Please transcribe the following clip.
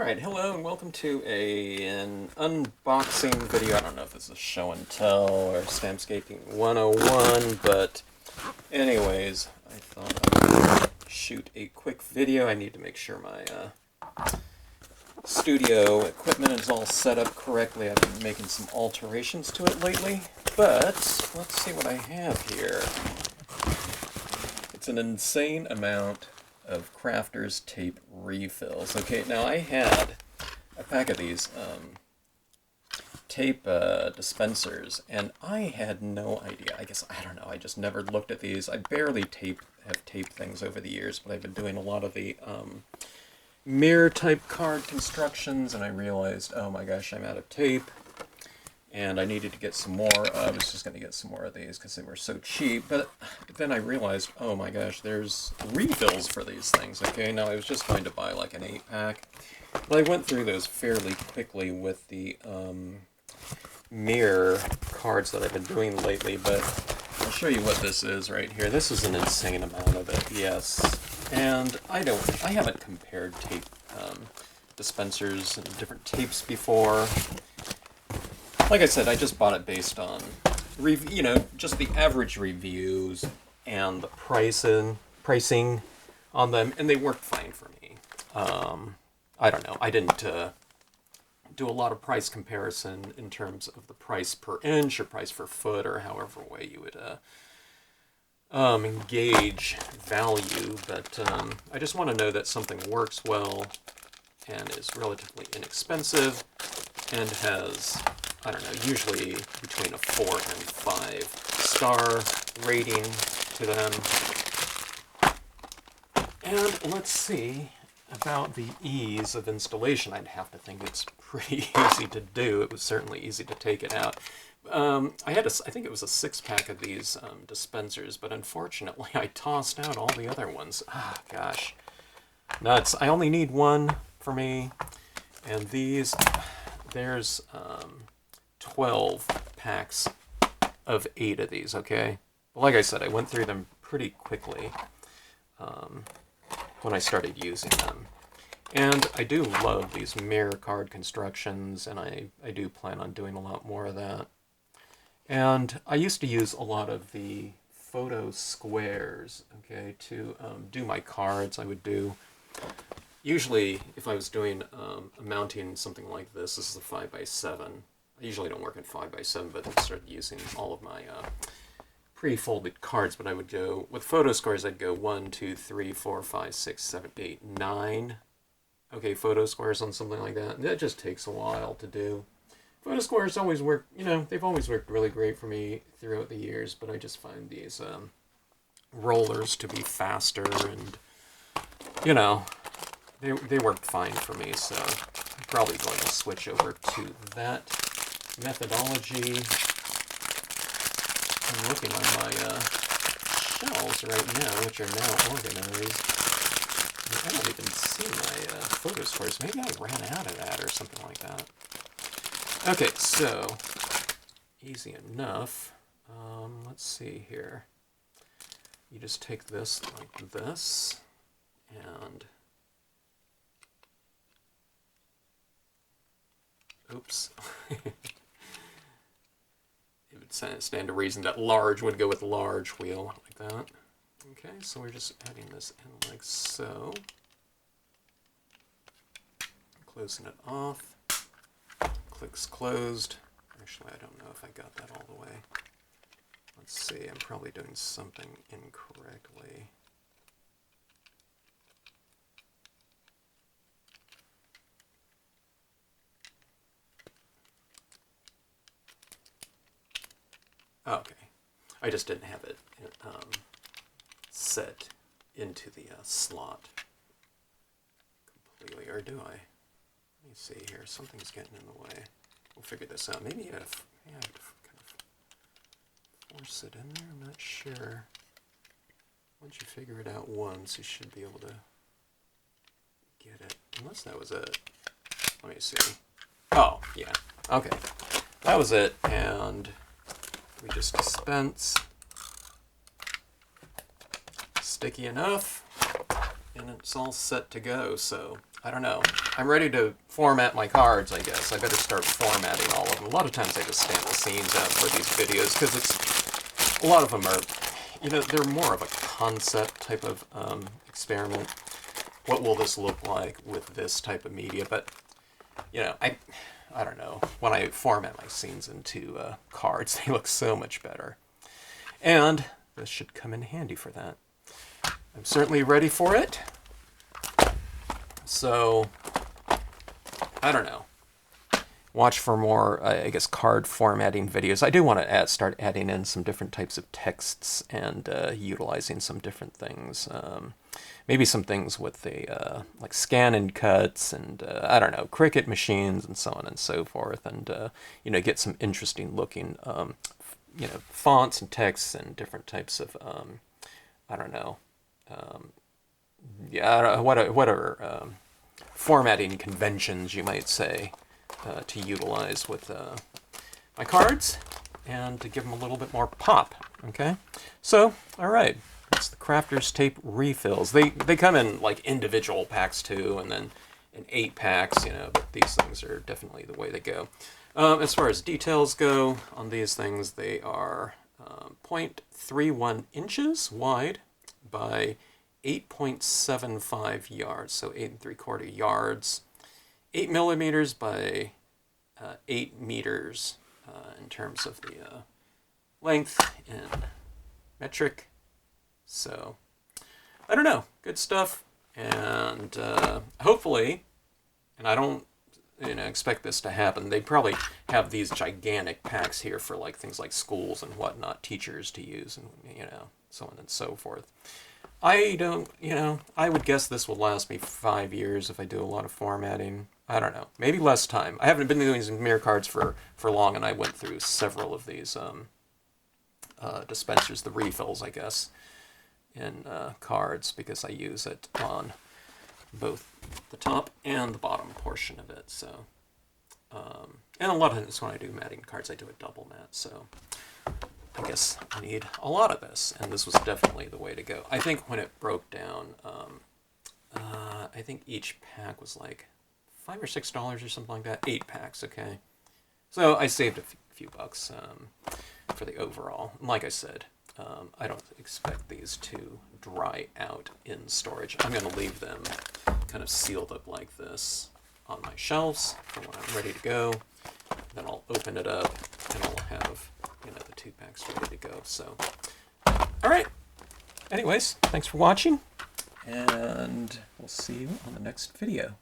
Alright, hello and welcome to an unboxing video. I don't know if this is show and tell or Stampscaping 101, but anyways, I thought I'd shoot a quick video. I need to make sure my studio equipment is all set up correctly. I've been making some alterations to it lately, but let's see what I have here. It's an insane amount of Crafters tape refills. Okay, now I had a pack of these tape dispensers, and I had no idea. I don't know, I just never looked at these. I barely have taped things over the years, but I've been doing a lot of the mirror type card constructions, and I realized, oh my gosh, I'm out of tape. And I needed to get some more. I was just going to get some more of these because they were so cheap. But then I realized, oh my gosh, there's refills for these things. Okay, now I was just going to buy like an 8-pack. But I went through those fairly quickly with the mirror cards that I've been doing lately. But I'll show you what this is right here. This is an insane amount of it, yes. And I haven't compared tape dispensers and different tapes before. Like I said, I just bought it based on, just the average reviews and the pricing on them, and they worked fine for me. I don't know. I didn't do a lot of price comparison in terms of the price per inch or price per foot or however way you would engage value, but I just want to know that something works well and is relatively inexpensive and has, I don't know, usually between a 4 and 5 star rating to them. And let's see about the ease of installation. I'd have to think it's pretty easy to do. It was certainly easy to take it out. I think it was a 6-pack of these dispensers, but unfortunately I tossed out all the other ones. Ah, gosh. Nuts. I only need one for me. And these, there's 12 packs of 8 of these, okay? But like I said, I went through them pretty quickly when I started using them. And I do love these mirror card constructions, and I do plan on doing a lot more of that. And I used to use a lot of the photo squares, okay, to do my cards. I would do, usually if I was doing mounting something like this is a 5x7. I usually don't work in 5x7, but I started using all of my pre-folded cards. But I would go, with photo squares, I'd go 1, 2, 3, 4, 5, 6, 7, 8, 9. Okay, photo squares on something like that. That just takes a while to do. Photo squares always work, they've always worked really great for me throughout the years, but I just find these rollers to be faster and, they worked fine for me, so I'm probably going to switch over to that methodology. I'm looking on my shelves right now, which are now organized. I don't even see my photo squares. Maybe I ran out of that or something like that. Okay, so easy enough. Let's see here. You just take this like this, and oops. It would stand to reason that large would go with large wheel, like that. Okay, so we're just adding this in like so. Closing it off. Clicks closed. Actually, I don't know if I got that all the way. Let's see, I'm probably doing something incorrectly. Okay, I just didn't have it set into the slot completely, or do I? Let me see here, something's getting in the way. We'll figure this out. Maybe I have to kind of force it in there, I'm not sure. Once you figure it out once, you should be able to get it, unless that was it. Let me see. Oh, yeah, okay. That was it, and we just dispense. Sticky enough, and it's all set to go. So I don't know. I'm ready to format my cards, I guess. I better start formatting all of them. A lot of times I just stamp the scenes out for these videos because a lot of them are, they're more of a concept type of experiment. What will this look like with this type of media? But, I don't know. When I format my scenes into cards, they look so much better. And this should come in handy for that. I'm certainly ready for it. So, I don't know. Watch for more, I guess, card formatting videos. I do want to start adding in some different types of texts and utilizing some different things. Maybe some things with the like scan and cuts and I don't know, Cricut machines and so on and so forth, and get some interesting looking fonts and texts and different types of I don't know, whatever formatting conventions you might say to utilize with my cards and to give them a little bit more pop. Okay, so all right. It's the Crafters Tape refills. They come in like individual packs too, and then in 8 packs, but these things are definitely the way they go. As far as details go on these things, they are 0.31 inches wide by 8.75 yards, so 8 3/4 yards, 8 millimeters by 8 meters in terms of the length in metric. So, I don't know. Good stuff. And hopefully, and I don't expect this to happen, they probably have these gigantic packs here for like things like schools and whatnot, teachers to use, and so on and so forth. I don't, I would guess this will last me 5 years if I do a lot of formatting. I don't know. Maybe less time. I haven't been doing these mirror cards for long, and I went through several of these dispensers, the refills, I guess, in cards, because I use it on both the top and the bottom portion of it. So, and a lot of times when I do matting cards, I do a double mat. So I guess I need a lot of this, and this was definitely the way to go. I think when it broke down, I think each pack was like $5 or $6 or something like that. 8 packs, okay. So I saved a few bucks for the overall. And like I said, I don't expect these to dry out in storage. I'm going to leave them kind of sealed up like this on my shelves for when I'm ready to go. Then I'll open it up and I'll have the 2 packs ready to go. So, all right. Anyways, thanks for watching, and we'll see you on the next video.